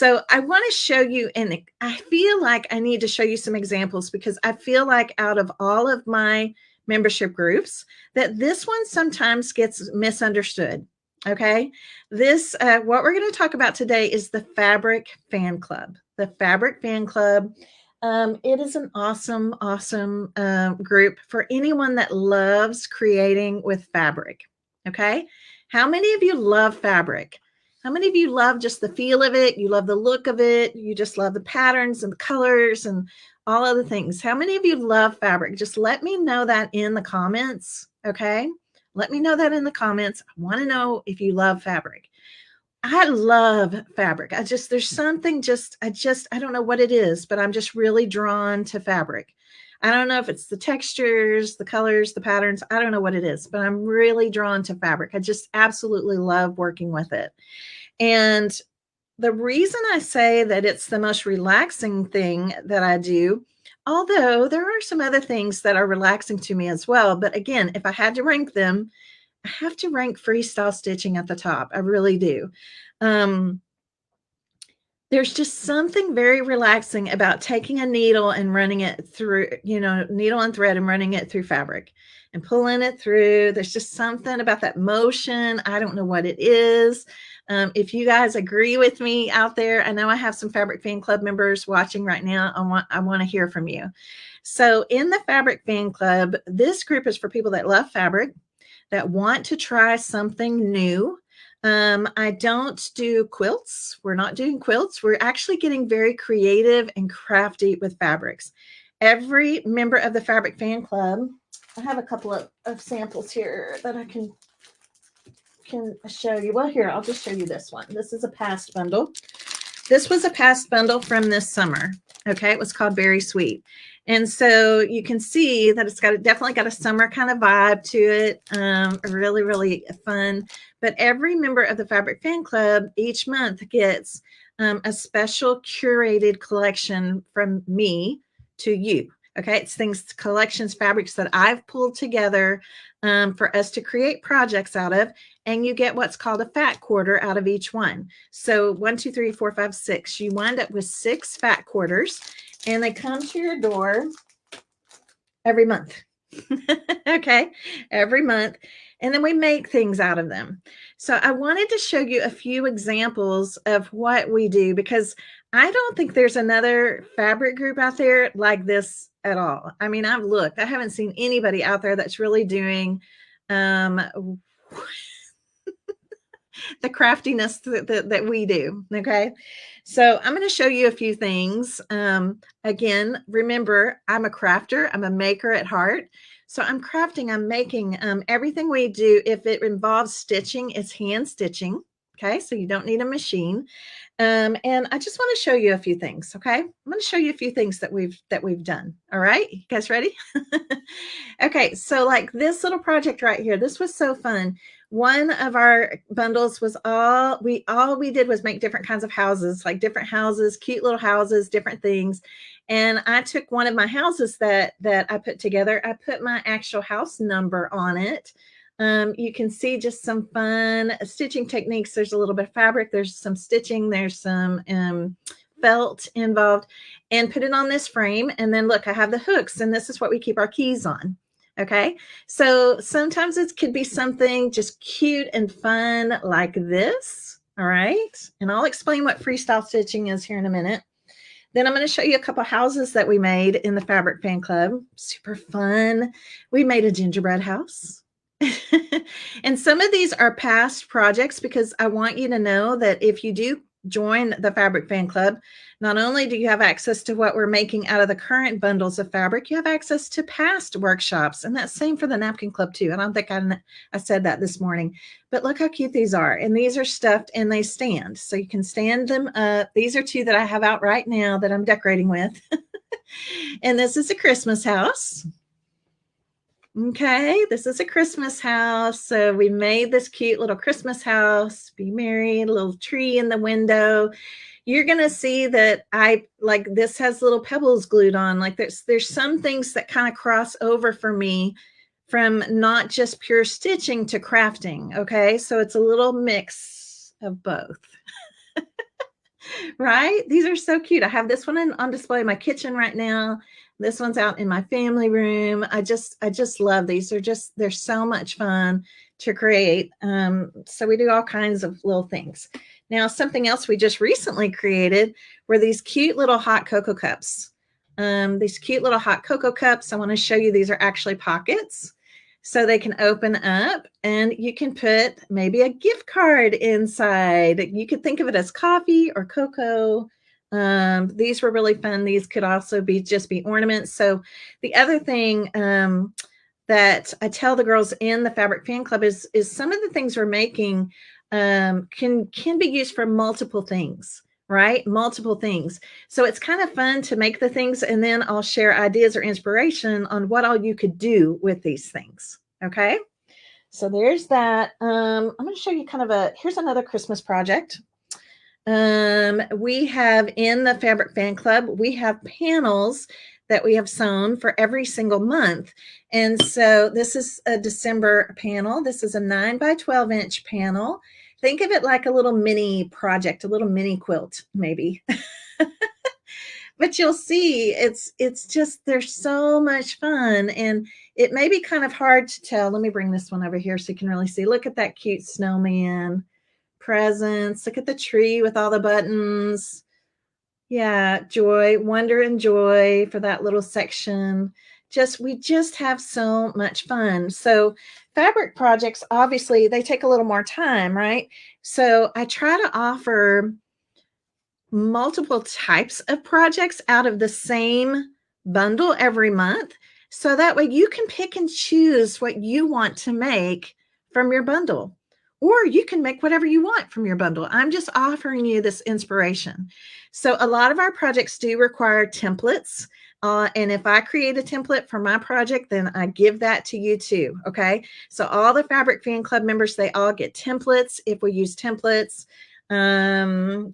So I want to show you, and I feel like I need to show you some examples because I feel like out of all of my membership groups that this one sometimes gets misunderstood. Okay. What we're going to talk about today is the Fabric Fan Club. The Fabric Fan Club. It is an awesome, awesome group for anyone that loves creating with fabric. Okay. How many of you love fabric? How many of you love just the feel of it? You love the look of it. You just love the patterns and the colors and all other things. How many of you love fabric? Just let me know that in the comments. Okay. Let me know that in the comments. I want to know if you love fabric. I love fabric. There's something I don't know what it is, but I'm just really drawn to fabric. I don't know if it's the textures, the colors, the patterns. I don't know what it is, but I'm really drawn to fabric. I just absolutely love working with it. And the reason I say that it's the most relaxing thing that I do, although there are some other things that are relaxing to me as well. But again, if I had to rank them, I have to rank freestyle stitching at the top. I really do. There's just something very relaxing about taking a needle and running it through, needle and thread and running it through fabric and pulling it through. There's just something about that motion. I don't know what it is. If you guys agree with me out there, I know I have some Fabric Fan Club members watching right now. I want to hear from you. So in the Fabric Fan Club, this group is for people that love fabric, that want to try something new. I don't do quilts. We're not doing quilts. We're actually getting very creative and crafty with fabrics. Every member of the Fabric Fan Club, I have a couple of samples here that I can show you. Well, here, I'll just show you this one. This is a past bundle. This was a past bundle from this summer. Okay, it was called Very Sweet. And so you can see that it's definitely got a summer kind of vibe to it. Really, really fun. But every member of the Fabric Fan Club each month gets a special curated collection from me to you. Okay, it's collections, fabrics that I've pulled together for us to create projects out of. And you get what's called a fat quarter out of each one. So 1, 2, 3, 4, 5, 6. You wind up with 6 fat quarters, and they come to your door every month. Okay, every month. And then we make things out of them. So I wanted to show you a few examples of what we do, because I don't think there's another fabric group out there like this at all. I mean, I've looked. I haven't seen anybody out there that's really doing the craftiness that we do. Okay. So I'm going to show you a few things. Again, remember, I'm a crafter. I'm a maker at heart. So I'm crafting, I'm making everything we do. If it involves stitching, it's hand stitching. Okay. So you don't need a machine. And I just want to show you a few things. Okay. I'm going to show you a few things that we've done. All right. You guys ready? Okay. So like this little project right here, this was so fun. One of our bundles was all we did was make different kinds of houses, like different houses, cute little houses, different things. And I took one of my houses that I put together. I put my actual house number on it. You can see just some fun stitching techniques. There's a little bit of fabric. There's some stitching. There's some felt involved, and put it on this frame. And then look, I have the hooks, and this is what we keep our keys on. Okay, so sometimes it could be something just cute and fun like this. All right, and I'll explain what freestyle stitching is here in a minute. Then I'm going to show you a couple houses that we made in the Fabric Fan Club. Super fun. We made a gingerbread house. And some of these are past projects, because I want you to know that if you do join the Fabric Fan Club, not only do you have access to what we're making out of the current bundles of fabric, you have access to past workshops. And that's same for the Napkin Club too. I don't think I said that this morning, but look how cute these are. And these are stuffed and they stand. So you can stand them up. These are 2 that I have out right now that I'm decorating with. And this is a Christmas house. Okay, this is a Christmas house. So we made this cute little Christmas house, be merry, a little tree in the window. You're going to see that this has little pebbles glued on. Like there's some things that kind of cross over for me from not just pure stitching to crafting. Okay, so it's a little mix of both. Right? These are so cute. I have this one on display in my kitchen right now. This one's out in my family room. I just love these. They're so much fun to create. So we do all kinds of little things. Now, something else we just recently created were these cute little hot cocoa cups. These cute little hot cocoa cups. I want to show you, these are actually pockets. So they can open up and you can put maybe a gift card inside. You could think of it as coffee or cocoa. These were really fun. These could also just be ornaments. So the other thing that I tell the girls in the Fabric Fan Club is some of the things we're making can be used for multiple things, right? Multiple things. So it's kind of fun to make the things, and then I'll share ideas or inspiration on what all you could do with these things. Okay. So there's that. I'm going to show you kind of here's another Christmas project. We have in the Fabric Fan Club, we have panels that we have sewn for every single month. And so this is a December panel. This is a 9 by 12 inch panel. Think of it like a little mini project, a little mini quilt, maybe. But you'll see it's just, they're so much fun, and it may be kind of hard to tell. Let me bring this one over here so you can really see. Look at that cute snowman, presents. Look at the tree with all the buttons. Yeah, joy, wonder, and joy for that little section. We just have so much fun. So fabric projects, obviously, they take a little more time, right? So I try to offer multiple types of projects out of the same bundle every month. So that way you can pick and choose what you want to make from your bundle, or you can make whatever you want from your bundle. I'm just offering you this inspiration. So a lot of our projects do require templates. And if I create a template for my project, then I give that to you too. Okay. So all the Fabric Fan Club members, they all get templates if we use templates.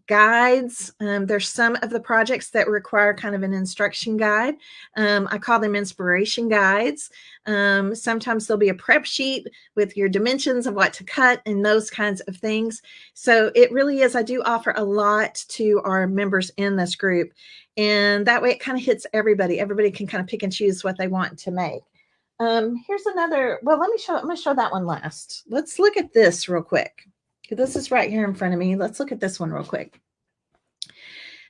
Guides. There's some of the projects that require kind of an instruction guide. I call them inspiration guides. Sometimes there'll be a prep sheet with your dimensions of what to cut and those kinds of things. So it really is, I do offer a lot to our members in this group. And that way it kind of hits everybody. Everybody can kind of pick and choose what they want to make. Here's another, well, I'm going to show that one last. Let's look at this real quick. This is right here in front of me. Let's look at this one real quick.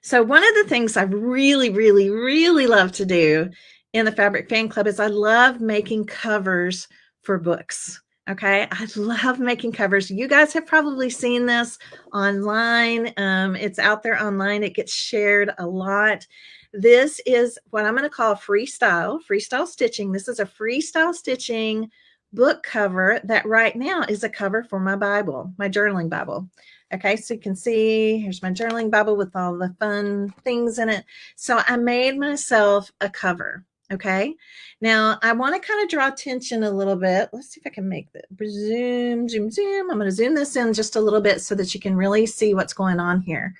So one of the things I really, really, really love to do in the Fabric Fan Club is I love making covers for books. Okay. I love making covers. You guys have probably seen this online. It's out there online. It gets shared a lot. This is what I'm going to call freestyle stitching. This is a freestyle stitching book cover that right now is a cover for my Bible, my journaling Bible. Okay, so you can see here's my journaling Bible with all the fun things in it. So I made myself a cover. Okay, now I want to kind of draw attention a little bit. Let's see if I can make that zoom. I'm going to zoom this in just a little bit so that you can really see what's going on here.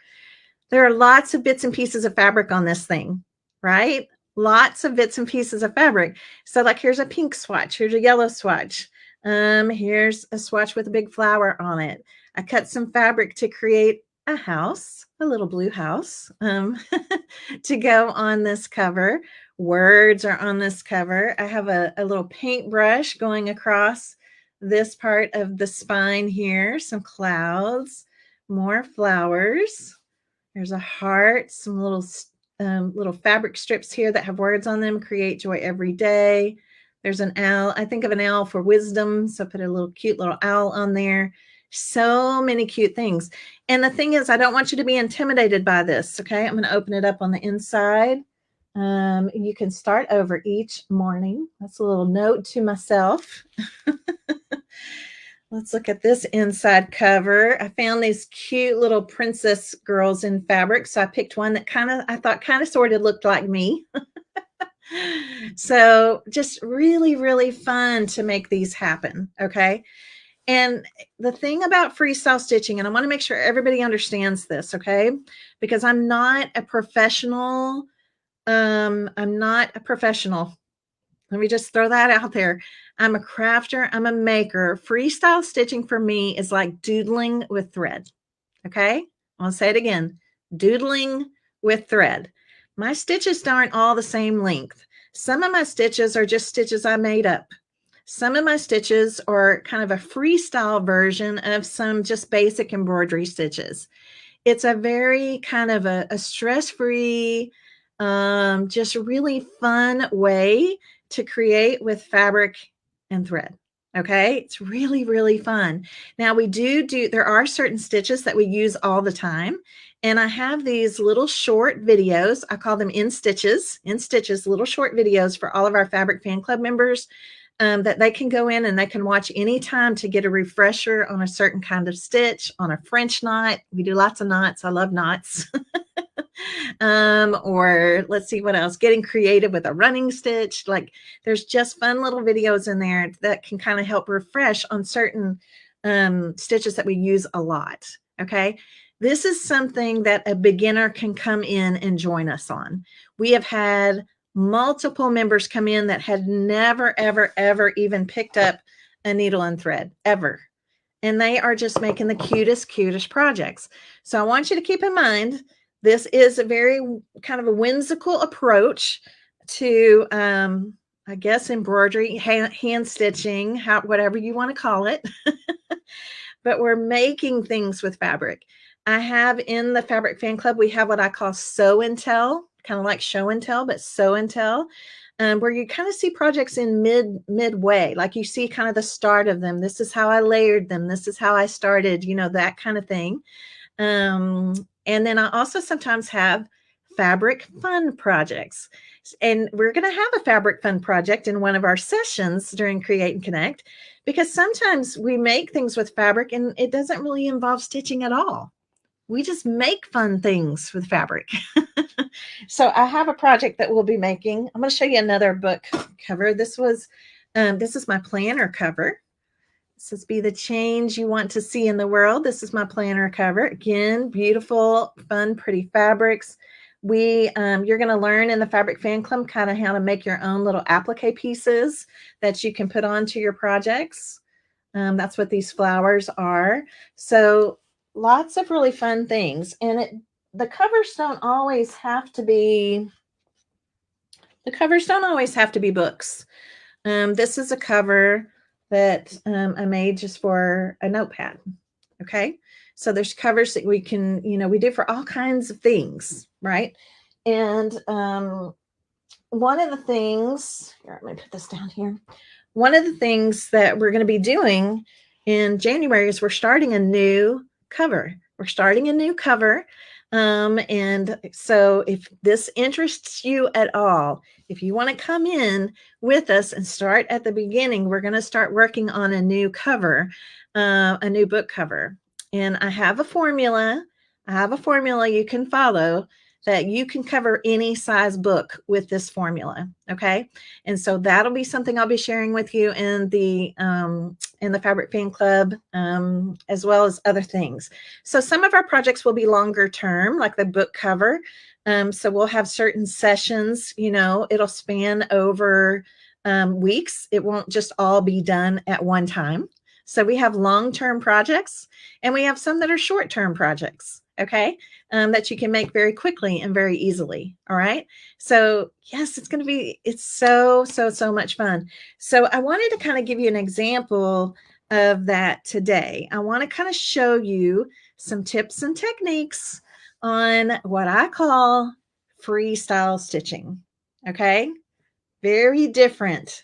There are lots of bits and pieces of fabric on this thing, right? Lots of bits and pieces of fabric. So like here's a pink swatch, here's a yellow swatch. Here's a swatch with a big flower on it. I cut some fabric to create a house, a little blue house, to go on this cover. Words are on this cover. I have a little paintbrush going across this part of the spine here, some clouds, more flowers. There's a heart, some little fabric strips here that have words on them. Create joy every day. There's an owl. I think of an owl for wisdom. So I put a little cute little owl on there. So many cute things. And the thing is, I don't want you to be intimidated by this. Okay. I'm going to open it up on the inside. You can start over each morning. That's a little note to myself. Let's look at this inside cover. I found these cute little princess girls in fabric. So I picked one that I thought sort of looked like me. So just really, really fun to make these happen. Okay. And the thing about freestyle stitching, and I want to make sure everybody understands this, okay? Because I'm not a professional. I'm not a professional. Let me just throw that out there. I'm a crafter. I'm a maker. Freestyle stitching for me is like doodling with thread. Okay. I'll say it again. Doodling with thread. My stitches aren't all the same length. Some of my stitches are just stitches I made up. Some of my stitches are kind of a freestyle version of some just basic embroidery stitches. It's a very kind of a stress-free, just really fun way to create with fabric and thread. Okay, it's really, really fun. Now we there are certain stitches that we use all the time. And I have these little short videos. I call them in stitches, little short videos for all of our Fabric Fan Club members that they can go in and they can watch anytime to get a refresher on a certain kind of stitch, on a French knot. We do lots of knots. I love knots. Or let's see what else, getting creative with a running stitch. Like there's just fun little videos in there that can kind of help refresh on certain stitches that we use a lot. Okay. This is something that a beginner can come in and join us on. We have had multiple members come in that had never, ever, ever even picked up a needle and thread ever. And they are just making the cutest projects. So I want you to keep in mind, this is a very kind of a whimsical approach to, I guess, embroidery, hand stitching, whatever you want to call it. But we're making things with fabric. I have in the Fabric Fan Club, we have what I call sew and tell, kind of like show and tell, but sew and tell, where you kind of see projects in midway, like you see kind of the start of them. This is how I layered them. This is how I started, you know, that kind of thing. And then I also sometimes have fabric fun projects. And we're going to have a fabric fun project in one of our sessions during Create and Connect, because sometimes we make things with fabric and it doesn't really involve stitching at all. We just make fun things with fabric. So I have a project that we'll be making. I'm going to show you another book cover. This is my planner cover. It says, "Be the change you want to see in the world." This is my planner cover. Again, beautiful, fun, pretty fabrics. You're going to learn in the Fabric Fan Club kind of how to make your own little applique pieces that you can put onto your projects. That's what these flowers are. So lots of really fun things. And the covers don't always have to be books. This is a cover that I made just for a notepad. Okay. So there's covers that we can, we do for all kinds of things, right? And one of the things, here, let me put this down here. One of the things that we're going to be doing in January is we're starting a new cover. And so if this interests you at all, if you want to come in with us and start at the beginning, we're going to start working on a new cover, a new book cover. And I have a formula. You can follow that you can cover any size book with this formula. Okay. And so that'll be something I'll be sharing with you in the Fabric Fan Club, as well as other things. So some of our projects will be longer term, like the book cover. So we'll have certain sessions, it'll span over weeks. It won't just all be done at one time. So we have long-term projects and we have some that are short-term projects. Okay. That you can make very quickly and very easily. All right. So yes, it's so much fun. So I wanted to kind of give you an example of that today. I want to kind of show you some tips and techniques on what I call freestyle stitching. Okay. Very different.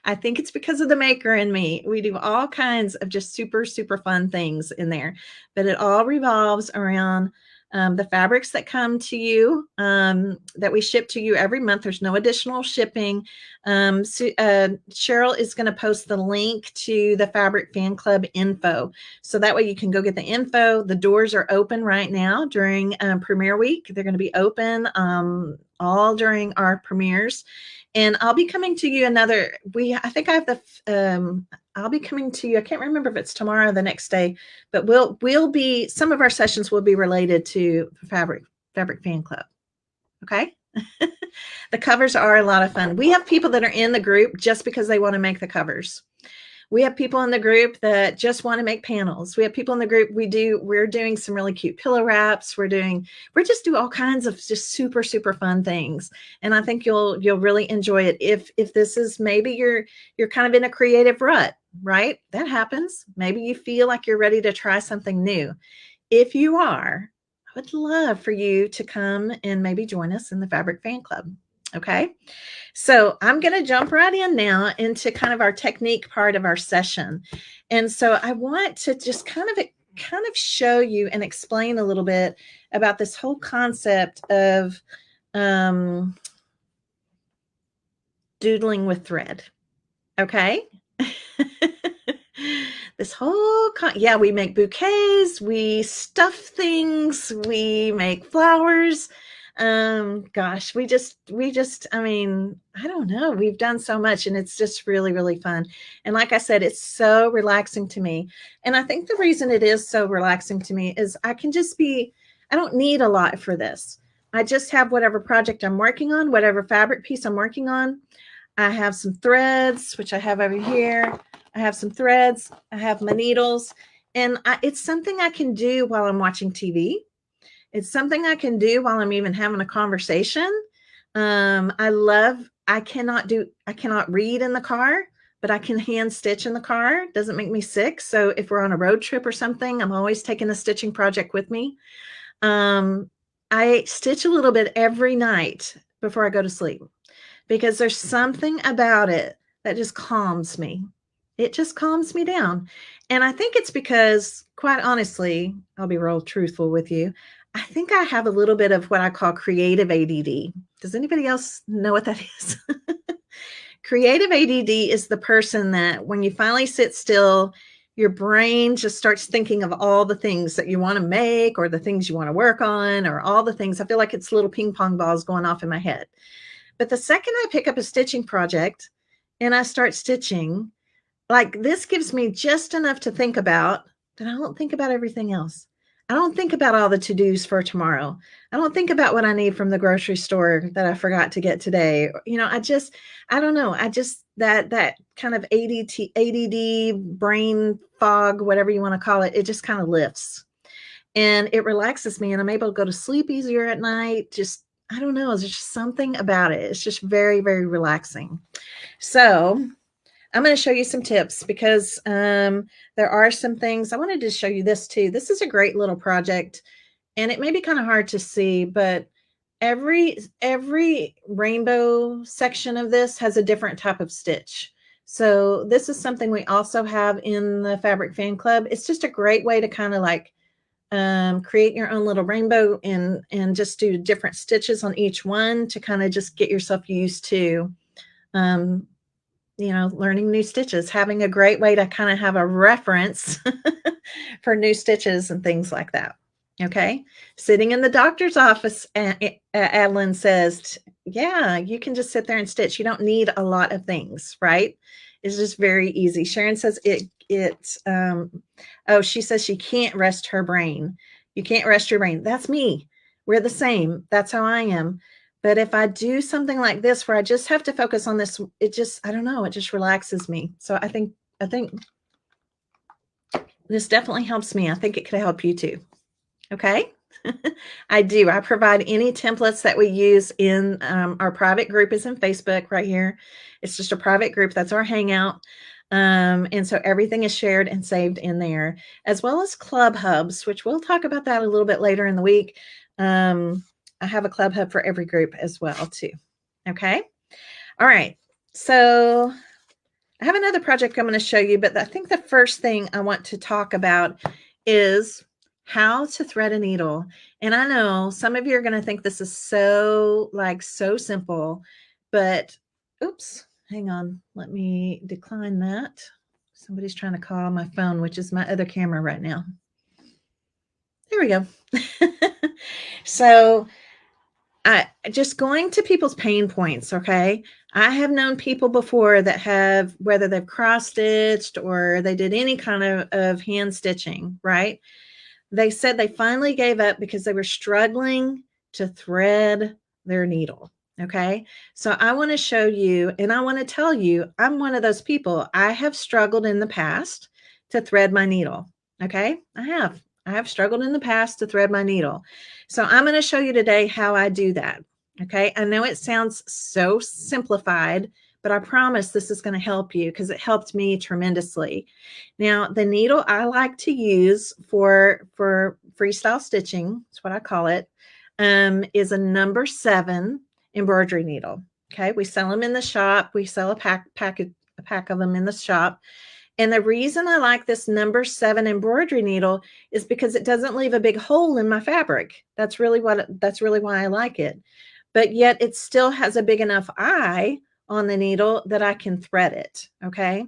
I think it's because of the maker in me. We do all kinds of just super fun things in there, but it all revolves around the fabrics that come to you, that we ship to you every month. There's no additional shipping. Cheryl is going to post the link to the Fabric Fan Club info. So that way you can go get the info. The doors are open right now during premiere week. They're going to be open all during our premieres. And I'll be coming to you I think I have I'll be coming to you. I can't remember if it's tomorrow or the next day, but some of our sessions will be related to Fabric Fan Club. Okay. The covers are a lot of fun. We have people that are in the group just because they want to make the covers. We have people in the group that just want to make panels. We have people in the group. We're doing some really cute pillow wraps. We just do all kinds of just super, super fun things. And I think you'll really enjoy it. If this is maybe you're kind of in a creative rut, right? That happens. Maybe you feel like you're ready to try something new. If you are, I would love for you to come and maybe join us in the Fabric Fan Club. Okay. So I'm going to jump right in now into kind of our technique part of our session. And so I want to just kind of show you and explain a little bit about this whole concept of doodling with thread. Okay. This whole yeah, we make bouquets, we stuff things, we make flowers. Gosh, we just I mean, I don't know, we've done so much, and it's just really, really fun. And like I said, it's so relaxing to me. And I think the reason it is so relaxing to me is I don't need a lot for this. I just have whatever project I'm working on, whatever fabric piece I'm working on. I have some threads, which I have over here. I have some threads. I have my needles. And it's something I can do while I'm watching TV. It's something I can do while I'm even having a conversation. I cannot read in the car, but I can hand stitch in the car. It doesn't make me sick. So if we're on a road trip or something, I'm always taking a stitching project with me. I stitch a little bit every night before I go to sleep, because there's something about it that just calms me. It just calms me down. And I think it's because, quite honestly, I'll be real truthful with you, I think I have a little bit of what I call creative ADD. Does anybody else know what that is? Creative ADD is the person that when you finally sit still, your brain just starts thinking of all the things that you want to make, or the things you want to work on, or all the things. I feel like it's little ping pong balls going off in my head. But the second I pick up a stitching project and I start stitching, like, this gives me just enough to think about that I don't think about everything else. I don't think about all the to-dos for tomorrow. I don't think about what I need from the grocery store that I forgot to get today. I don't know. That kind of ADD brain fog, whatever you want to call it, it just kind of lifts and it relaxes me, and I'm able to go to sleep easier at night. I don't know. There's just something about it. It's just very, very relaxing. So I'm going to show you some tips, because there are some things. I wanted to show you this too. This is a great little project, and it may be kind of hard to see, but every rainbow section of this has a different type of stitch. So this is something we also have in the Fabric Fan Club. It's just a great way to kind of like create your own little rainbow and just do different stitches on each one to kind of just get yourself used to learning new stitches, having a great way to kind of have a reference for new stitches and things like that. Okay. Sitting in the doctor's office, Adeline says, yeah, you can just sit there and stitch. You don't need a lot of things, right? It's just very easy. Sharon says she says she can't rest her brain. You can't rest your brain. That's me. We're the same. That's how I am. But if I do something like this where I just have to focus on this, I don't know, it just relaxes me. So I think this definitely helps me. I think it could help you too. Okay. I do. I provide any templates that we use in our private group is in Facebook right here. It's just a private group. That's our hangout. And so everything is shared and saved in there, as well as club hubs, which we'll talk about that a little bit later in the week. I have a club hub for every group as well too. Okay. All right. So I have another project I'm going to show you, but I think the first thing I want to talk about is how to thread a needle. And I know some of you are going to think this is so simple, but oops, hang on. Let me decline that. Somebody's trying to call my phone, which is my other camera right now. There we go. So just going to people's pain points. Okay. I have known people before that have, whether they've cross stitched or they did any kind of hand stitching, right? They said they finally gave up because they were struggling to thread their needle. Okay. So I want to show you, and I want to tell you, I'm one of those people. I have struggled in the past to thread my needle. Okay. I have struggled in the past to thread my needle. So I'm going to show you today how I do that. Okay. I know it sounds so simplified, but I promise this is going to help you because it helped me tremendously. Now, the needle I like to use for freestyle stitching, that's what I call it, is a number 7 embroidery needle. Okay, we sell them in the shop. We sell a pack of them in the shop. And the reason I like this number 7 embroidery needle is because it doesn't leave a big hole in my fabric. That's really why I like it. But yet it still has a big enough eye on the needle that I can thread it. Okay.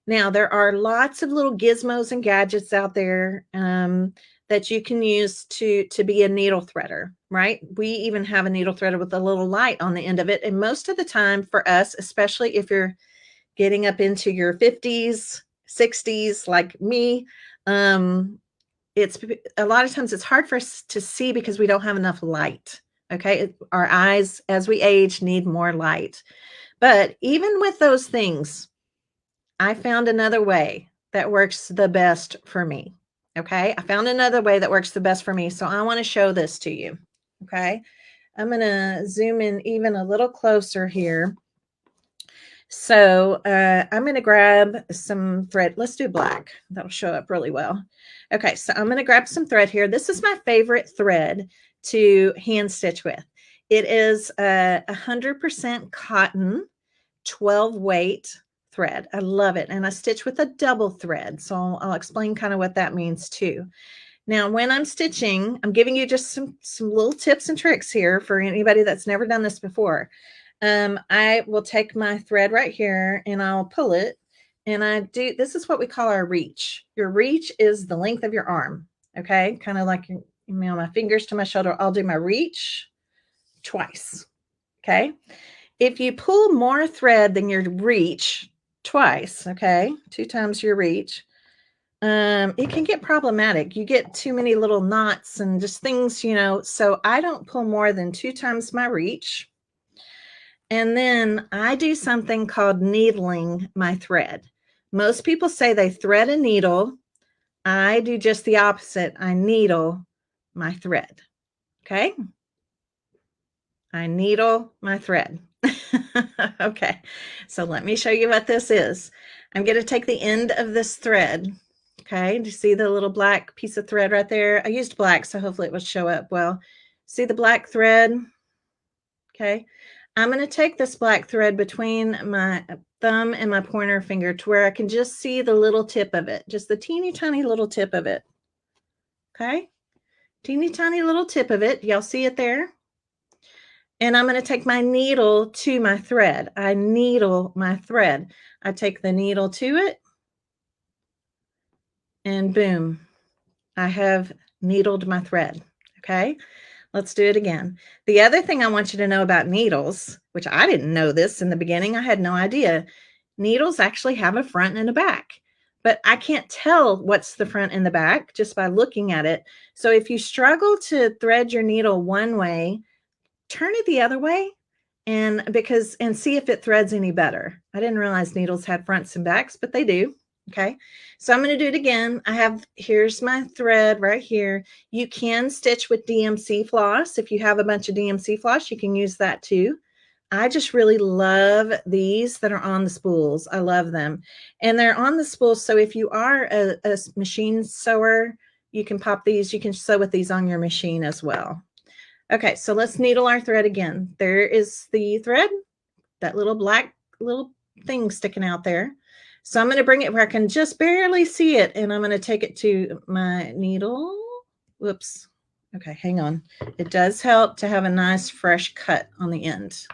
Now, there are lots of little gizmos and gadgets out there that you can use to be a needle threader, right? We even have a needle threader with a little light on the end of it. And most of the time for us, especially if you're getting up into your 50s, 60s, like me, it's a lot of times it's hard for us to see because we don't have enough light. Okay. Our eyes, as we age, need more light. But even with those things, I found another way that works the best for me. Okay. I found another way that works the best for me. So I want to show this to you. Okay. I'm going to zoom in even a little closer here. So I'm going to grab some thread. Let's do black. That'll show up really well. Okay. So I'm going to grab some thread here. This is my favorite thread to hand stitch with. It is 100% cotton, 12 weight thread. I love it. And I stitch with a double thread. So I'll explain kind of what that means too. Now, when I'm stitching, I'm giving you just some little tips and tricks here for anybody that's never done this before. I will take my thread right here and I'll pull it. And this is what we call our reach. Your reach is the length of your arm. Okay. Kind of like, my fingers to my shoulder. I'll do my reach twice. Okay. If you pull more thread than your reach twice, okay, 2 times your reach, it can get problematic. You get too many little knots and just things, so I don't pull more than 2 times my reach. And then I do something called needling my thread. Most people say they thread a needle. I do just the opposite. I needle my thread. Okay. I needle my thread. Okay, so let me show you what this is. I'm going to take the end of this thread. Okay, do you see the little black piece of thread right there? I used black, so hopefully it will show up well. See the black thread? Okay, I'm going to take this black thread between my thumb and my pointer finger to where I can just see the little tip of it, just the teeny tiny little tip of it. Okay, teeny tiny little tip of it. Y'all see it there? And I'm going to take my needle to my thread. I needle my thread. I take the needle to it and boom, I have needled my thread. Okay, let's do it again. The other thing I want you to know about needles, which I didn't know this in the beginning, I had no idea. Needles actually have a front and a back, but I can't tell what's the front and the back just by looking at it. So if you struggle to thread your needle one way, turn it the other way and see if it threads any better. I didn't realize needles had fronts and backs, but they do. Okay, so I'm going to do it again. Here's my thread right here. You can stitch with DMC floss. If you have a bunch of DMC floss, you can use that too. I just really love these that are on the spools. I love them. And they're on the spools. So if you are a machine sewer, you can pop these. You can sew with these on your machine as well. Okay, so let's needle our thread again. There is the thread, that little black little thing sticking out there. So I'm going to bring it where I can just barely see it, and I'm going to take it to my needle. Whoops. Okay, hang on. It does help to have a nice fresh cut on the end.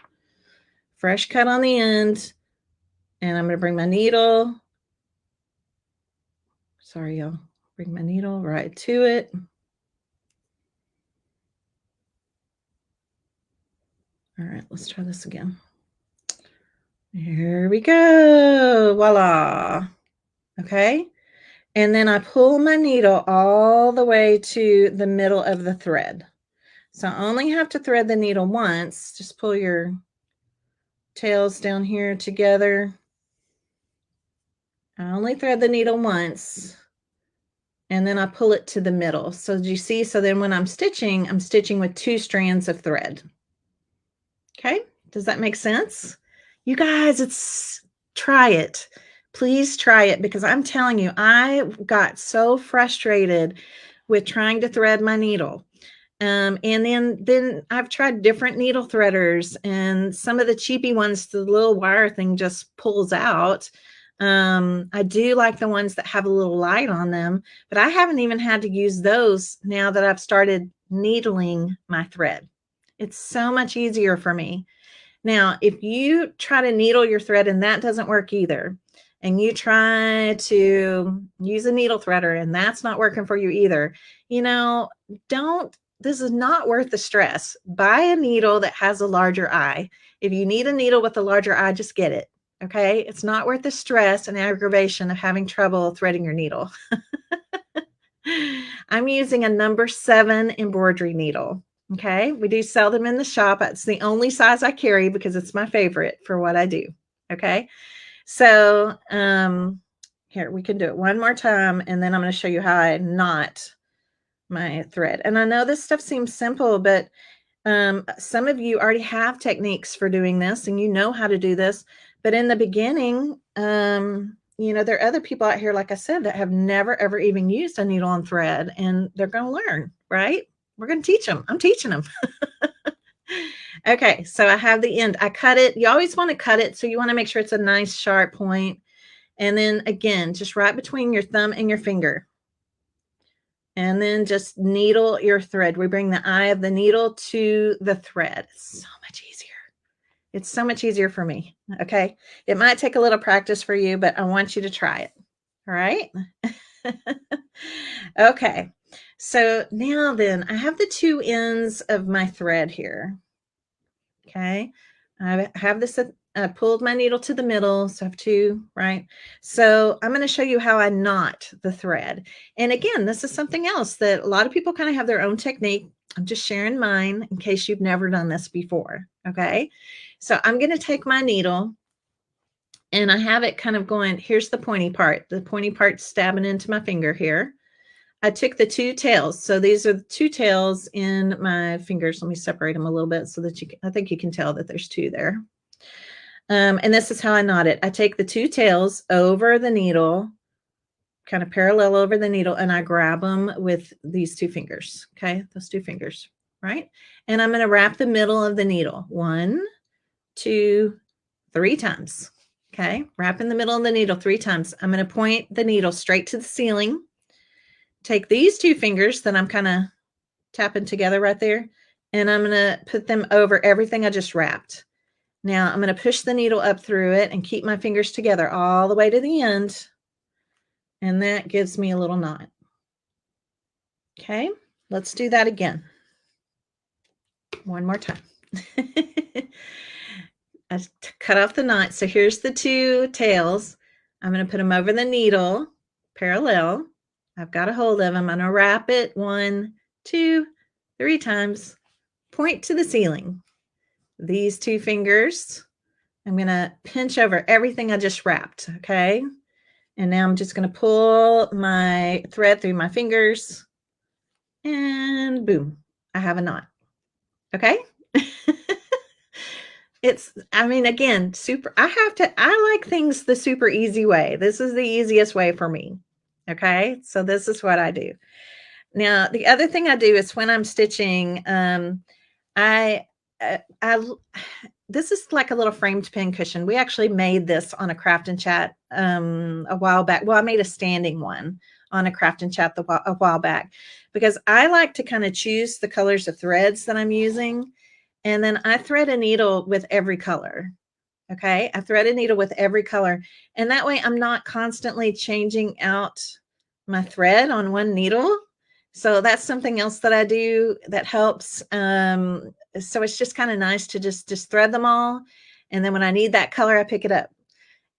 Fresh cut on the end, and I'm going to bring my needle. Sorry, y'all. Bring my needle right to it. All right, let's try this again. Here we go. Voila. Okay. And then I pull my needle all the way to the middle of the thread. So I only have to thread the needle once. Just pull your tails down here together. I only thread the needle once, and then I pull it to the middle. So do you see? So then when I'm stitching with 2 strands of thread. Okay, does that make sense? You guys, try it. Please try it, because I'm telling you, I got so frustrated with trying to thread my needle. And then I've tried different needle threaders, and some of the cheapy ones, the little wire thing just pulls out. I do like the ones that have a little light on them, but I haven't even had to use those now that I've started needling my thread. It's so much easier for me. Now, if you try to needle your thread and that doesn't work either, and you try to use a needle threader and that's not working for you either, this is not worth the stress. Buy a needle that has a larger eye. If you need a needle with a larger eye, just get it. Okay. It's not worth the stress and aggravation of having trouble threading your needle. I'm using a number 7 embroidery needle. Okay. We do sell them in the shop. It's the only size I carry because it's my favorite for what I do. Okay. So, here, we can do it one more time, and then I'm going to show you how I knot my thread. And I know this stuff seems simple, but some of you already have techniques for doing this and you know how to do this. But in the beginning, there are other people out here, like I said, that have never, ever even used a needle and thread, and they're going to learn, right? We're going to teach them. I'm teaching them. Okay, so I have the end. I cut it. You always want to cut it, so you want to make sure it's a nice sharp point. And then again, just right between your thumb and your finger. And then just needle your thread. We bring the eye of the needle to the thread. It's so much easier. It's so much easier for me. Okay. It might take a little practice for you, but I want you to try it. All right. Okay. So now then I have the 2 ends of my thread here. Okay. I have this, pulled my needle to the middle. So I have 2, right? So I'm going to show you how I knot the thread. And again, this is something else that a lot of people kind of have their own technique. I'm just sharing mine in case you've never done this before. Okay. So I'm going to take my needle and I have it kind of going, here's the pointy part stabbing into my finger here. I took the 2 tails. So these are the 2 tails in my fingers. Let me separate them a little bit so that I think you can tell that there's 2 there. And this is how I knot it. I take the 2 tails over the needle, kind of parallel over the needle, and I grab them with these 2 fingers. Okay, those 2 fingers, right? And I'm going to wrap the middle of the needle 1, 2, 3 times. Okay, wrap in the middle of the needle 3 times. I'm going to point the needle straight to the ceiling. Take these 2 fingers that I'm kind of tapping together right there, and I'm going to put them over everything I just wrapped. Now I'm going to push the needle up through it and keep my fingers together all the way to the end. And that gives me a little knot. Okay, let's do that again. One more time. I cut off the knot. So here's the 2 tails. I'm going to put them over the needle parallel. I've got a hold of them. I'm going to wrap it 1, 2, 3 times. Point to the ceiling. These 2 fingers, I'm going to pinch over everything I just wrapped. Okay. And now I'm just going to pull my thread through my fingers, and boom, I have a knot. Okay. Again, I like things the super easy way. This is the easiest way for me. Okay. So this is what I do. Now, the other thing I do is when I'm stitching, this is like a little framed pin cushion. We actually made this on a Craft and Chat a while back. Well, I made a standing one on a Craft and Chat a while back, because I like to kind of choose the colors of threads that I'm using. And then I thread a needle with every color. Okay. I thread a needle with every color. And that way I'm not constantly changing out my thread on one needle. So that's something else that I do that helps. So it's just kind of nice to just thread them all. And then when I need that color, I pick it up.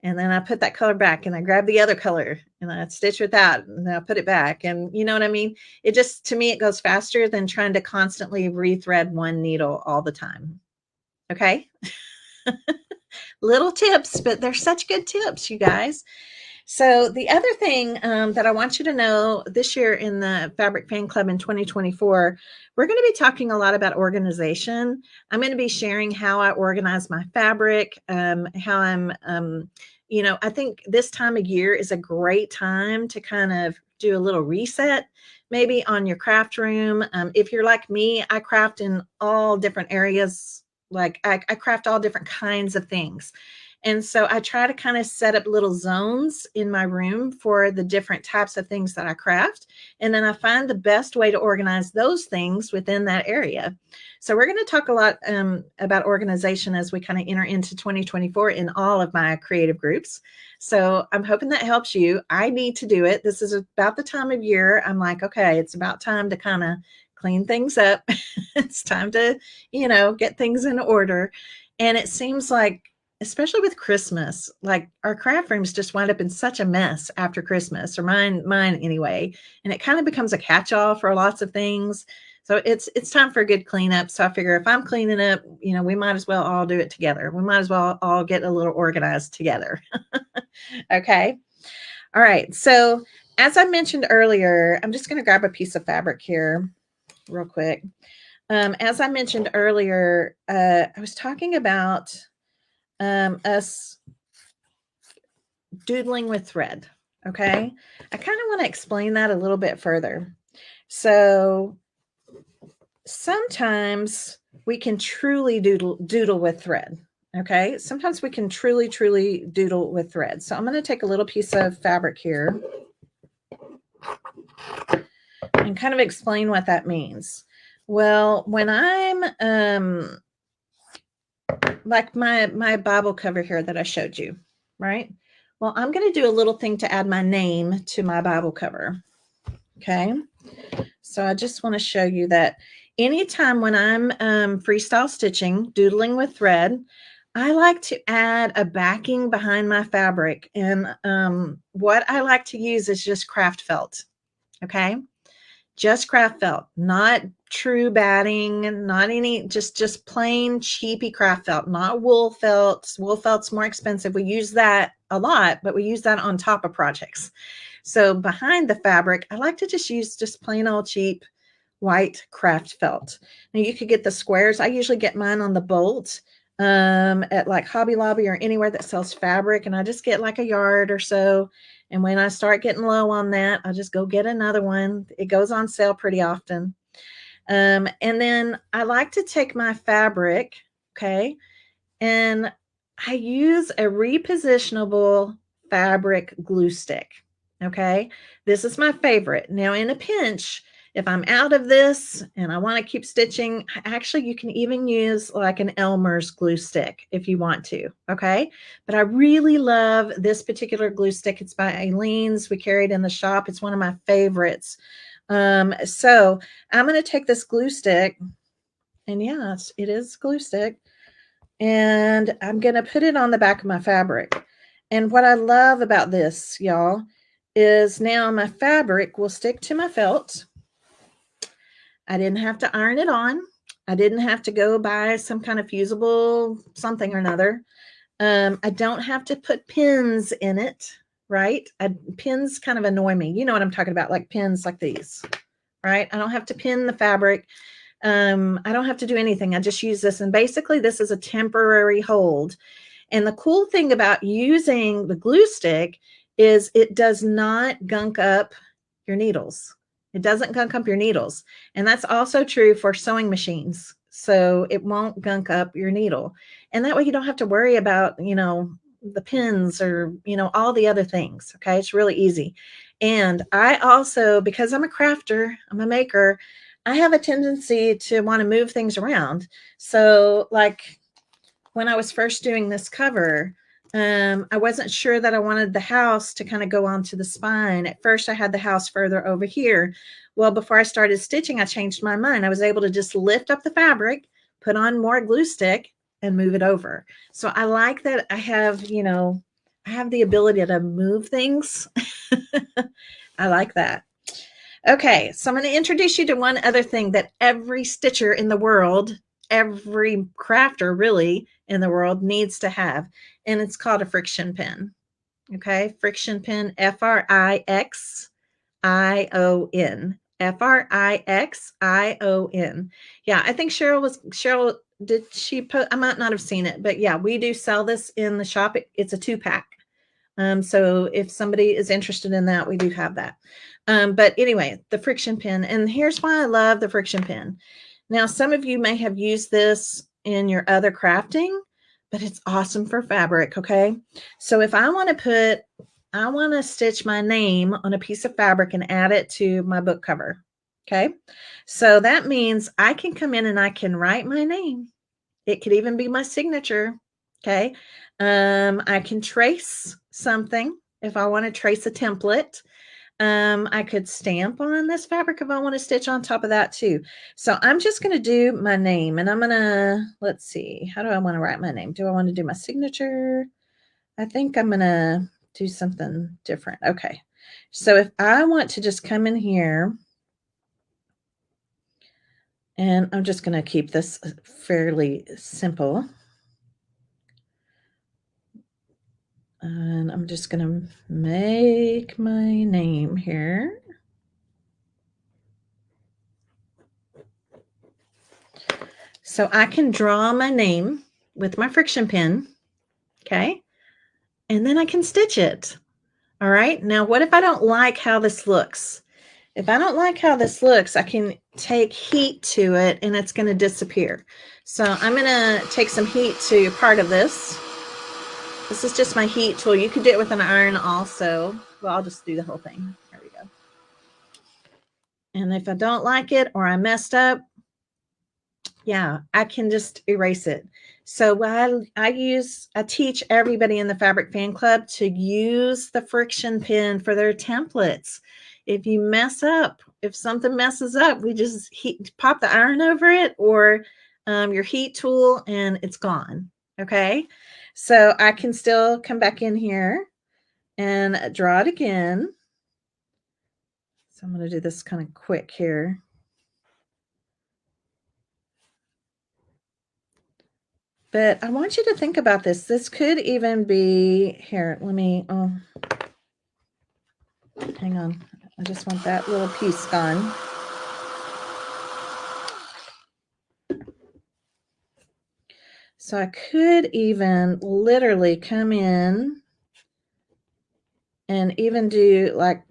and then I put that color back, and I grab the other color and I stitch with that, and I put it back. And you know what I mean? It just, to me, it goes faster than trying to constantly rethread one needle all the time. Okay. Little tips, but they're such good tips, you guys. So the other thing that I want you to know this year in the Fabric Fan Club in 2024, we're going to be talking a lot about organization. I'm going to be sharing how I organize my fabric, how I'm, I think this time of year is a great time to kind of do a little reset, maybe on your craft room. If you're like me, I craft in all different areas. Like I craft all different kinds of things. And so I try to kind of set up little zones in my room for the different types of things that I craft. And then I find the best way to organize those things within that area. So we're going to talk a lot about organization as we kind of enter into 2024 in all of my creative groups. So I'm hoping that helps you. I need to do it. This is about the time of year I'm like, okay, it's about time to kind of clean things up. It's time to, get things in order. And it seems like, especially with Christmas, like our craft rooms just wind up in such a mess after Christmas, or mine anyway. And it kind of becomes a catch-all for lots of things. So it's time for a good cleanup. So I figure if I'm cleaning up, we might as well all do it together. We might as well all get a little organized together. Okay. All right. So as I mentioned earlier, I'm just going to grab a piece of fabric here real quick. As I mentioned earlier, I was talking about us doodling with thread. Okay. I kind of want to explain that a little bit further. So sometimes we can truly doodle with thread. Okay. Sometimes we can truly doodle with thread. So I'm going to take a little piece of fabric here and kind of explain what that means. Well, when I'm like my Bible cover here that I showed you, right? Well, I'm going to do a little thing to add my name to my Bible cover. Okay. So I just want to show you that anytime when I'm freestyle stitching, doodling with thread, I like to add a backing behind my fabric. And what I like to use is just craft felt. Okay. Just craft felt, not true batting, not any, just plain cheapy craft felt, not wool felt. Wool felt's more expensive. We use that a lot, but we use that on top of projects. So behind the fabric, I like to just use just plain old cheap white craft felt. Now you could get the squares. I usually get mine on the bolt at like Hobby Lobby or anywhere that sells fabric, and I just get like a yard or so. And when I start getting low on that, I'll just go get another one. It goes on sale pretty often. And then I like to take my fabric, okay, and I use a repositionable fabric glue stick. Okay, this is my favorite. Now, in a pinch, if I'm out of this and I want to keep stitching, actually, you can even use like an Elmer's glue stick if you want to. Okay, but I really love this particular glue stick. It's by Aileen's. We carry it in the shop. It's one of my favorites. So I'm going to take this glue stick, and yeah, it is glue stick, and I'm going to put it on the back of my fabric. And what I love about this, y'all, is now my fabric will stick to my felt. I didn't have to iron it on. I didn't have to go buy some kind of fusible something or another. I don't have to put pins in it, right? Pins kind of annoy me. You know what I'm talking about, like pins like these, right? I don't have to pin the fabric. I don't have to do anything. I just use this. And basically, this is a temporary hold. And the cool thing about using the glue stick is it does not gunk up your needles. It doesn't gunk up your needles. And that's also true for sewing machines. So it won't gunk up your needle. And that way you don't have to worry about, the pins or, all the other things. Okay. It's really easy. And I also, because I'm a crafter, I'm a maker, I have a tendency to want to move things around. So like when I was first doing this cover, I wasn't sure that I wanted the house to kind of go onto the spine. At first, I had the house further over here. Well, before I started stitching, I changed my mind. I was able to just lift up the fabric, put on more glue stick, and move it over. So I like that I have, I have the ability to move things. I like that. Okay, so I'm going to introduce you to one other thing that every stitcher in the world, every crafter really in the world needs to have, and it's called a friction pin. Okay, friction pin, Frixion. Frixion. Yeah, I think Cheryl, did she put, I might not have seen it, but yeah, we do sell this in the shop. It's a 2-pack. So if somebody is interested in that, we do have that. But anyway, the friction pin, and here's why I love the friction pin. Now, some of you may have used this in your other crafting, but it's awesome for fabric. Okay. So if I want to stitch my name on a piece of fabric and add it to my book cover. Okay. So that means I can come in and I can write my name. It could even be my signature. Okay. I can trace something if I want to trace a template. I could stamp on this fabric if I want to stitch on top of that too. So I'm just going to do my name, and I'm going to, let's see, how do I want to write my name? Do I want to do my signature? I think I'm going to do something different. Okay. So if I want to just come in here, and I'm just going to keep this fairly simple. And I'm just going to make my name here. So I can draw my name with my friction pin. Okay. And then I can stitch it. All right. Now, what if I don't like how this looks? If I don't like how this looks, I can take heat to it and it's going to disappear. So I'm going to take some heat to part of this. This is just my heat tool. You could do it with an iron also. Well, I'll just do the whole thing. There we go. And if I don't like it or I messed up, yeah, I can just erase it. So I teach everybody in the Fabric Fan Club to use the friction pin for their templates. If you mess up, if something messes up, we just pop the iron over it or your heat tool and it's gone. Okay. So I can still come back in here and draw it again. So I'm going to do this kind of quick here. But I want you to think about this. This could even be, here, let me, oh, hang on. I just want that little piece gone. So I could even literally come in and even do like,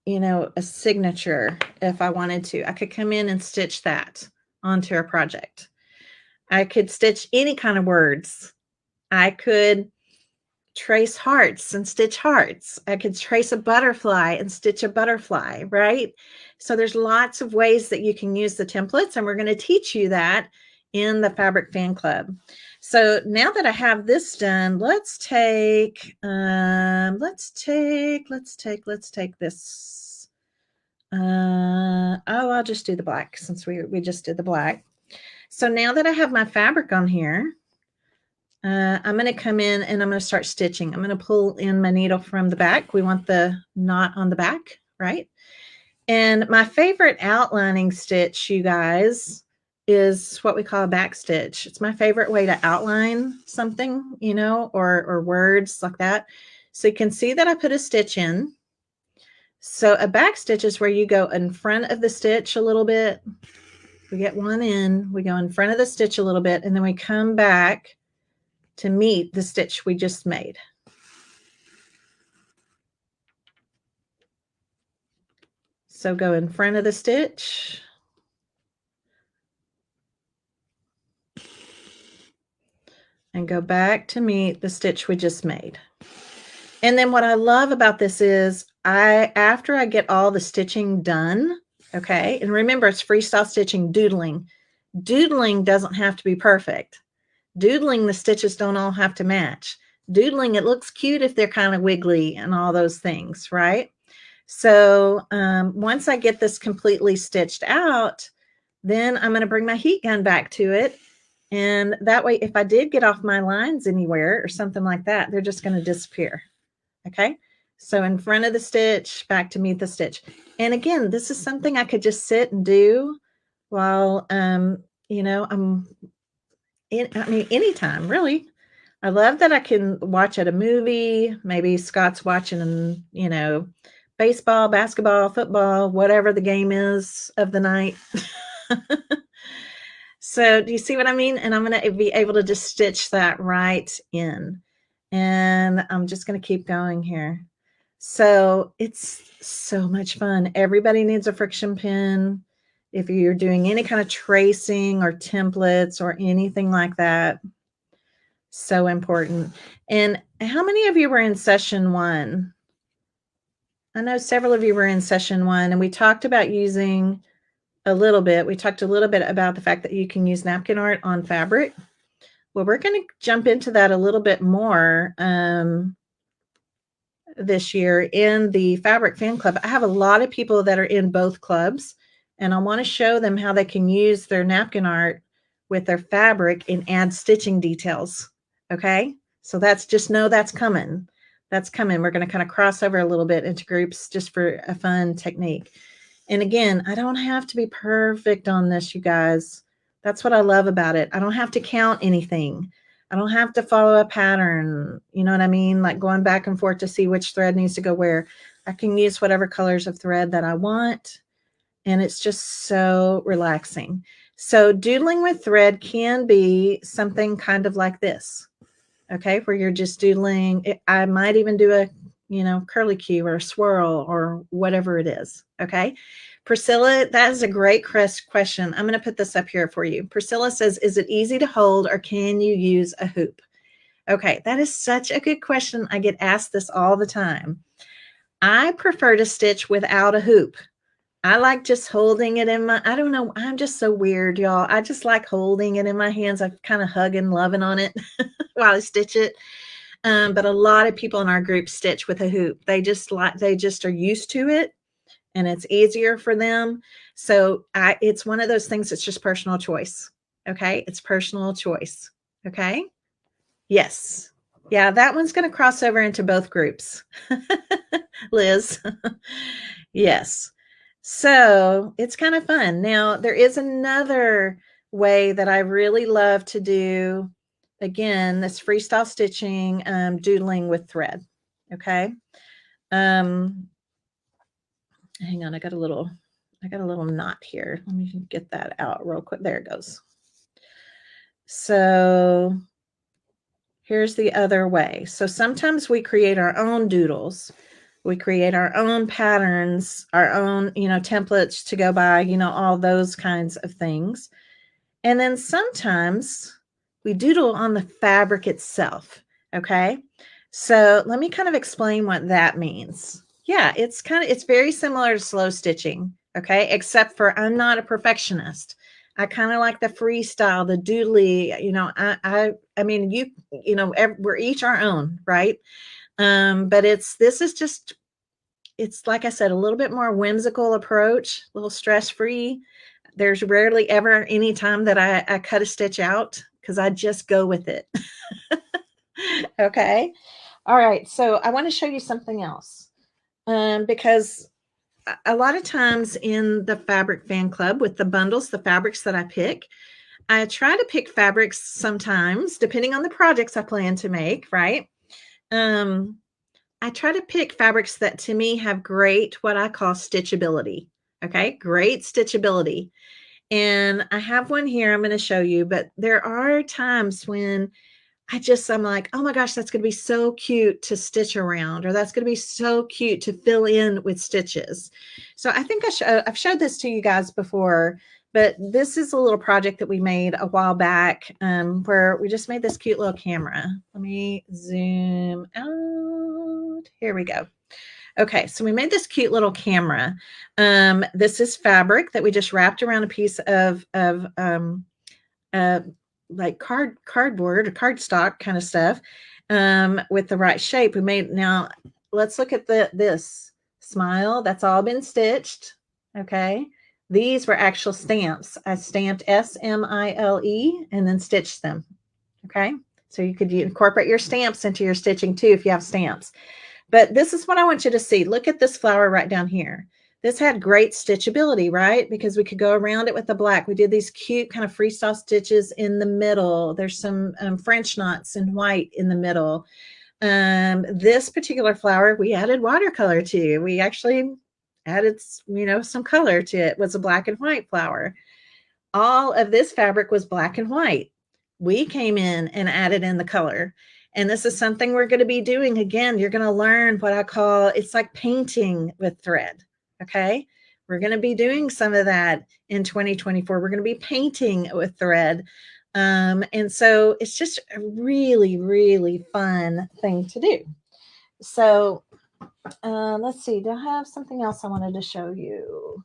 a signature if I wanted to. I could come in and stitch that onto a project. I could stitch any kind of words. I could trace hearts and stitch hearts. I could trace a butterfly and stitch a butterfly, right? So there's lots of ways that you can use the templates, and we're going to teach you that in the Fabric Fan Club. So now that I have this done, let's take this. I'll just do the black since we just did the black. So now that I have my fabric on here, I'm going to come in and I'm going to start stitching. I'm going to pull in my needle from the back. We want the knot on the back, right? And my favorite outlining stitch, you guys, is what we call a back stitch. It's my favorite way to outline something, or words like that. So you can see that I put a stitch in. So a back stitch is where you go in front of the stitch a little bit. We get one in, we go in front of the stitch a little bit, and then we come back to meet the stitch we just made. So go in front of the stitch. And go back to meet the stitch we just made. And then what I love about this is after I get all the stitching done, okay, and remember it's freestyle stitching, doodling. Doodling doesn't have to be perfect. Doodling, the stitches don't all have to match. Doodling, it looks cute if they're kind of wiggly and all those things, right? So once I get this completely stitched out, then I'm going to bring my heat gun back to it. And that way, if I did get off my lines anywhere or something like that, they're just going to disappear. Okay. So in front of the stitch, back to meet the stitch. And again, this is something I could just sit and do while, I'm I mean, anytime really. I love that I can watch at a movie. Maybe Scott's watching, baseball, basketball, football, whatever the game is of the night. So do you see what I mean? And I'm going to be able to just stitch that right in. And I'm just going to keep going here. So it's so much fun. Everybody needs a friction pin. If you're doing any kind of tracing or templates or anything like that, so important. And how many of you were in session 1? I know several of you were in session 1, and we talked about using a little bit. We talked a little bit about the fact that you can use napkin art on fabric. Well, we're going to jump into that a little bit more this year in the Fabric Fan Club. I have a lot of people that are in both clubs, and I want to show them how they can use their napkin art with their fabric and add stitching details. Okay, so that's, just know that's coming. That's coming. We're going to kind of cross over a little bit into groups just for a fun technique. And again, I don't have to be perfect on this, you guys. That's what I love about it. I don't have to count anything. I don't have to follow a pattern. You know what I mean? Like going back and forth to see which thread needs to go where. I can use whatever colors of thread that I want. And it's just so relaxing. So doodling with thread can be something kind of like this. Okay, where you're just doodling. I might even do a, curly cue or a swirl or whatever it is. Okay. Priscilla, that is a great question. I'm going to put this up here for you. Priscilla says, is it easy to hold or can you use a hoop? Okay, that is such a good question. I get asked this all the time. I prefer to stitch without a hoop. I like just holding it in my, I don't know, I'm just so weird, y'all. I just like holding it in my hands. I kind of hugging, loving on it while I stitch it. But a lot of people in our group stitch with a hoop. They just are used to it and it's easier for them. So it's one of those things that's just personal choice. Okay. It's personal choice. Okay. Yes. Yeah. That one's going to cross over into both groups. Liz. Yes. So it's kind of fun. Now there is another way that I really love to do. Again, this freestyle stitching, doodling with thread. Okay. Hang on. I got a little knot here. Let me get that out real quick. There it goes. So here's the other way. So sometimes we create our own doodles. We create our own patterns, our own, templates to go by, all those kinds of things. And then sometimes we doodle on the fabric itself. Okay. So let me kind of explain what that means. Yeah, it's very similar to slow stitching. Okay. Except for I'm not a perfectionist. I kind of like the freestyle, the doodly, I mean, we're each our own, right? But it's like I said, a little bit more whimsical approach, a little stress-free. There's rarely ever any time that I cut a stitch out because I just go with it. Okay. All right. So I want to show you something else because a lot of times in the Fabric Fan Club with the bundles, the fabrics that I pick, I try to pick fabrics sometimes, depending on the projects I plan to make, right? I try to pick fabrics that to me have great, what I call stitchability. Okay, great stitchability. And I have one here I'm going to show you, but there are times when I'm like, oh my gosh, that's going to be so cute to stitch around, or that's going to be so cute to fill in with stitches. So I think I've showed this to you guys before, but this is a little project that we made a while back where we just made this cute little camera. Let me zoom out. Here we go. Okay, so we made this cute little camera. This is fabric that we just wrapped around a piece of like cardboard or cardstock kind of stuff with the right shape. We made, now let's look at this smile. That's all been stitched. Okay, these were actual stamps. I stamped SMILE and then stitched them. Okay, so you could incorporate your stamps into your stitching too if you have stamps. But this is what I want you to see. Look at this flower right down here. This had great stitchability, right? Because we could go around it with the black. We did these cute kind of freestyle stitches in the middle. There's some French knots in white in the middle. This particular flower, we added watercolor to. We actually added, some color to it. It was a black and white flower. All of this fabric was black and white. We came in and added in the color. And this is something we're going to be doing again. You're going to learn what I call, it's like painting with thread. Okay. We're going to be doing some of that in 2024. We're going to be painting with thread. And so it's just a really, really fun thing to do. So let's see. Do I have something else I wanted to show you?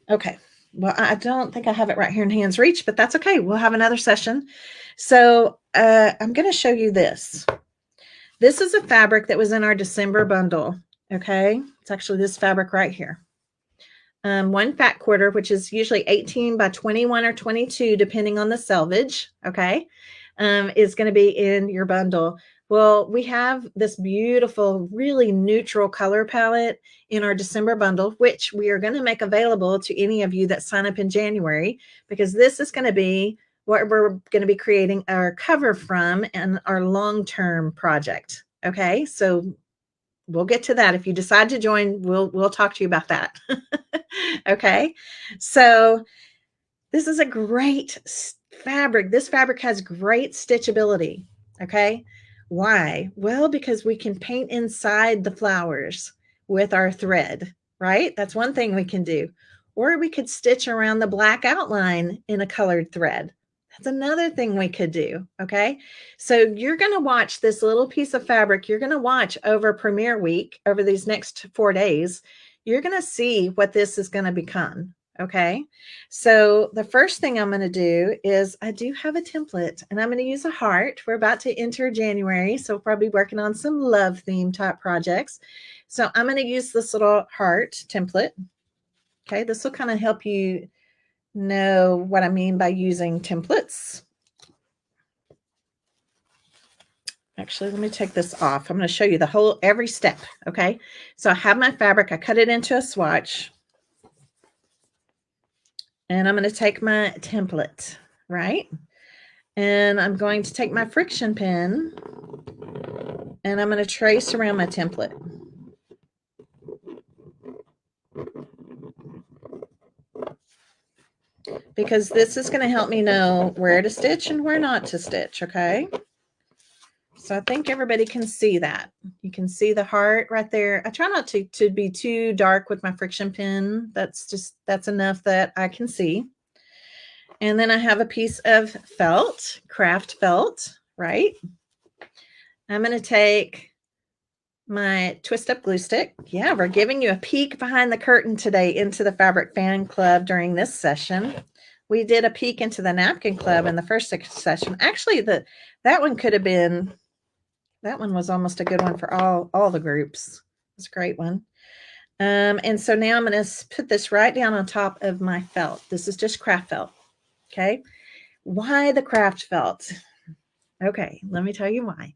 Okay. Well, I don't think I have it right here in hand's reach, but that's okay. We'll have another session. So I'm going to show you this. This is a fabric that was in our December bundle. Okay. It's actually this fabric right here. One fat quarter, which is usually 18 by 21 or 22, depending on the selvage. Okay. Is going to be in your bundle. Well, we have this beautiful, really neutral color palette in our December bundle, which we are going to make available to any of you that sign up in January, because this is going to be what we're going to be creating our cover from in our long-term project. Okay, so we'll get to that. If you decide to join, we'll talk to you about that. Okay, so this is a great fabric. This fabric has great stitchability. Okay. Why? Well, because we can paint inside the flowers with our thread, right? That's one thing we can do. Or we could stitch around the black outline in a colored thread. That's another thing we could do. Okay. So you're going to watch this little piece of fabric. You're going to watch over Premiere Week, over these next 4 days. You're going to see what this is going to become. Okay. So the first thing I'm going to do is I do have a template, and I'm going to use a heart. We're about to enter January, so we'll probably be working on some love theme type projects. So I'm going to use this little heart template. Okay. This will kind of help you know what I mean by using templates. Actually, let me take this off. I'm going to show you every step. Okay. So I have my fabric. I cut it into a swatch. And I'm going to take my template, right? And I'm going to take my friction pen and I'm going to trace around my template. Because this is going to help me know where to stitch and where not to stitch, okay? So I think everybody can see that. You can see the heart right there. I try not to be too dark with my friction pen. That's enough that I can see. And then I have a piece of felt, craft felt, right? I'm going to take my twist up glue stick. Yeah, we're giving you a peek behind the curtain today into the Fabric Fan Club during this session. We did a peek into the Napkin Club in the first session. Actually, that one could have been, that one was almost a good one for all the groups. It's a great one. And so now I'm going to put this right down on top of my felt. This is just craft felt. Okay. Why the craft felt? Okay, let me tell you why.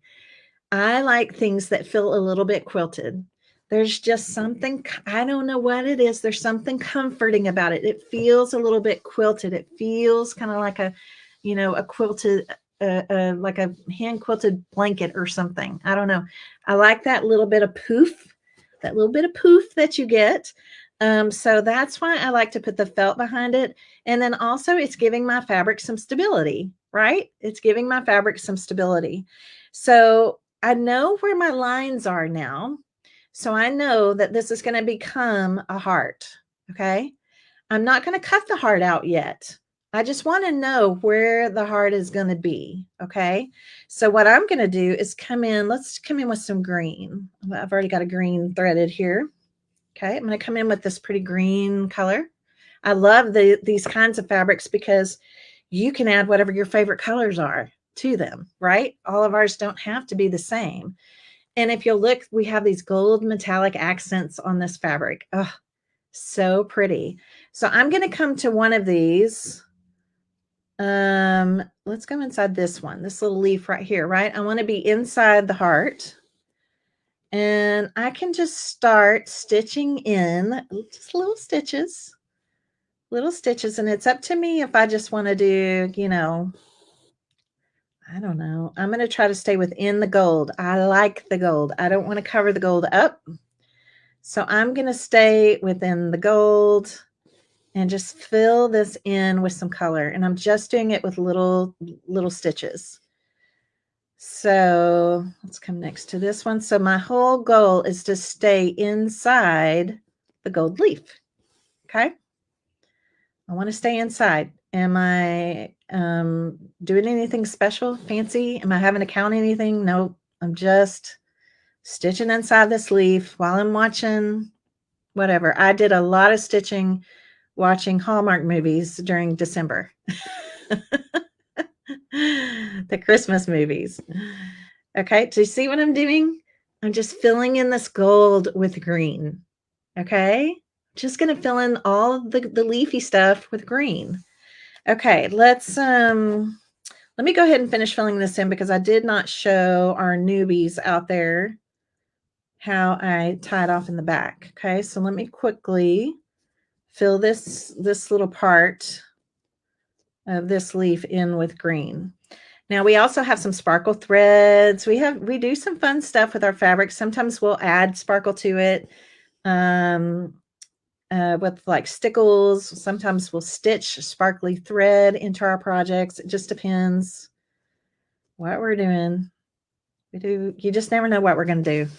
I like things that feel a little bit quilted. There's just something, I don't know what it is. There's something comforting about it. It feels a little bit quilted. It feels kind of like a quilted, like a hand quilted blanket or something. I don't know. I like that little bit of poof, that you get. So that's why I like to put the felt behind it. And then also it's giving my fabric some stability, right? It's giving my fabric some stability. So I know where my lines are now. So I know that this is going to become a heart. Okay. I'm not going to cut the heart out yet. I just want to know where the heart is going to be. Okay. So what I'm going to do is let's come in with some green. I've already got a green threaded here. Okay. I'm going to come in with this pretty green color. I love these kinds of fabrics because you can add whatever your favorite colors are to them, right? All of ours don't have to be the same. And if you'll look, we have these gold metallic accents on this fabric. Oh, so pretty. So I'm going to come to one of these. Let's go inside this one, this little leaf right here, right? I want to be inside the heart. And I can just start stitching in just little stitches, and it's up to me if I just want to do, I don't know. I'm going to try to stay within the gold. I like the gold. I don't want to cover the gold up. So I'm going to stay within the gold and just fill this in with some color. And I'm just doing it with little stitches. So let's come next to this one. So my whole goal is to stay inside the gold leaf. Okay. I want to stay inside. Am I doing anything special, fancy? Am I having to count anything? No, I'm just stitching inside this leaf while I'm watching whatever. I did a lot of stitching watching Hallmark movies during December. The Christmas movies. Okay, do you see what I'm doing? I'm just filling in this gold with green. Okay, just going to fill in all the leafy stuff with green. Okay, let me go ahead and finish filling this in because I did not show our newbies out there how I tie it off in the back. Okay, so let me quickly fill this little part of this leaf in with green. Now we also have some sparkle threads. We do some fun stuff with our fabric. Sometimes we'll add sparkle to it with like stickles. Sometimes we'll stitch sparkly thread into our projects. It just depends what we're doing. You just never know what we're going to do.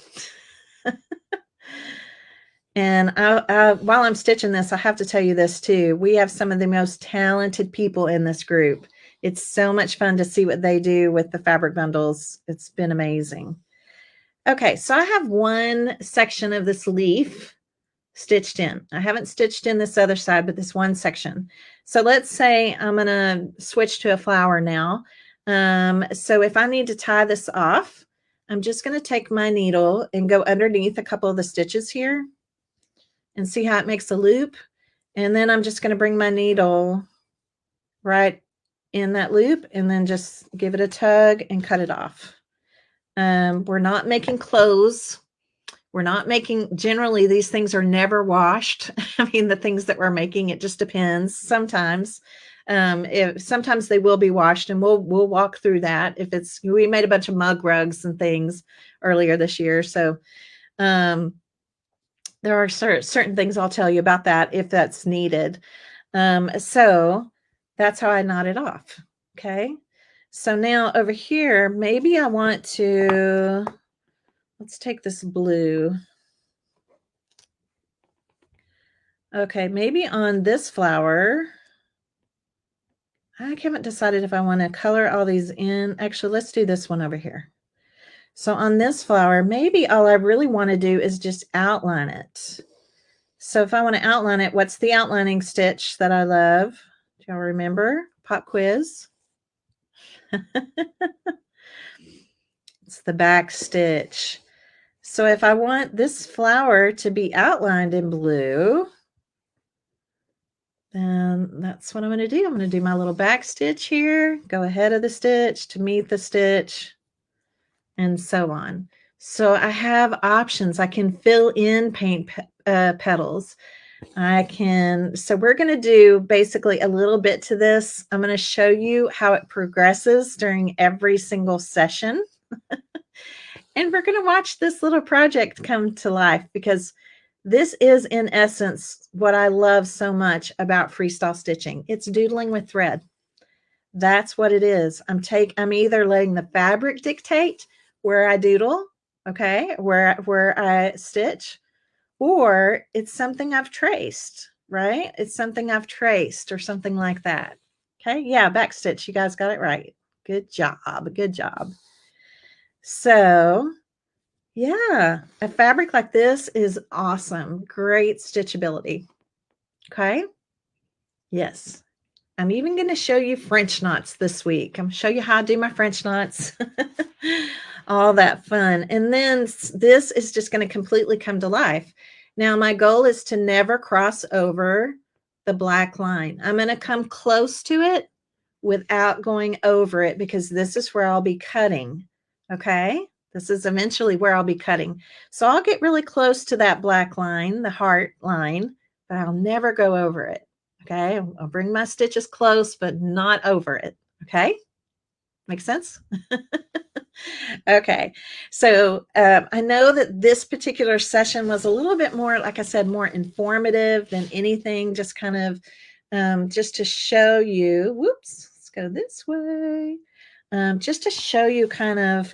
And while I'm stitching this, I have to tell you this too. We have some of the most talented people in this group. It's so much fun to see what they do with the fabric bundles. It's been amazing. Okay, so I have one section of this leaf stitched in. I haven't stitched in this other side, but this one section. So let's say I'm going to switch to a flower now. So if I need to tie this off, I'm just going to take my needle and go underneath a couple of the stitches here and see how it makes a loop. And then I'm just going to bring my needle right in that loop and then just give it a tug and cut it off. We're not making clothes. We're not making, generally these things are never washed. I mean, the things that we're making, it just depends. Sometimes, sometimes they will be washed, and we'll walk through that. We made a bunch of mug rugs and things earlier this year. So, there are certain things I'll tell you about that if that's needed. So that's how I knot it off. Okay. So now over here, maybe I want to, let's take this blue. Okay, maybe on this flower, I haven't decided if I want to color all these in. Actually, let's do this one over here. So on this flower, maybe all I really want to do is just outline it. So if I want to outline it, what's the outlining stitch that I love? Do y'all remember? Pop quiz. It's the back stitch. So if I want this flower to be outlined in blue, then that's what I'm going to do. I'm going to do my little back stitch here, go ahead of the stitch to meet the stitch, and so on. So I have options. I can fill in paint petals. So we're going to do basically a little bit to this. I'm going to show you how it progresses during every single session. And we're going to watch this little project come to life because this is in essence what I love so much about freestyle stitching. It's doodling with thread. That's what it is. I'm either letting the fabric dictate where I doodle, okay, where I stitch, or it's something I've traced, right? It's something I've traced or something like that. Okay, yeah, back stitch. You guys got it right. Good job. Good job. So, yeah, a fabric like this is awesome. Great stitchability. Okay. Yes. I'm even going to show you French knots this week. I'm going to show you how I do my French knots. All that fun. And then this is just going to completely come to life. Now, my goal is to never cross over the black line. I'm going to come close to it without going over it because this is where I'll be cutting. Okay. This is eventually where I'll be cutting. So I'll get really close to that black line, the heart line, but I'll never go over it. Okay. I'll bring my stitches close, but not over it. Okay. Makes sense? Okay. So I know that this particular session was a little bit more, like I said, more informative than anything, just kind of just to show you, whoops, let's go this way. Just to show you kind of,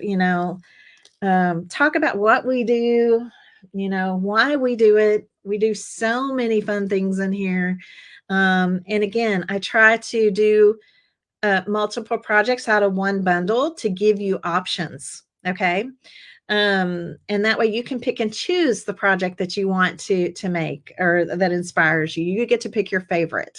talk about what we do, why we do it. We do so many fun things in here. And again, I try to do multiple projects out of one bundle to give you options. Okay. And that way you can pick and choose the project that you want to make or that inspires you. You get to pick your favorite.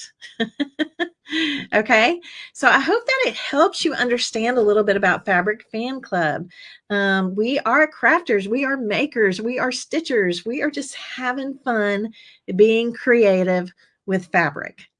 Okay. So I hope that it helps you understand a little bit about Fabric Fan Club. We are crafters, we are makers, we are stitchers, we are just having fun being creative with fabric.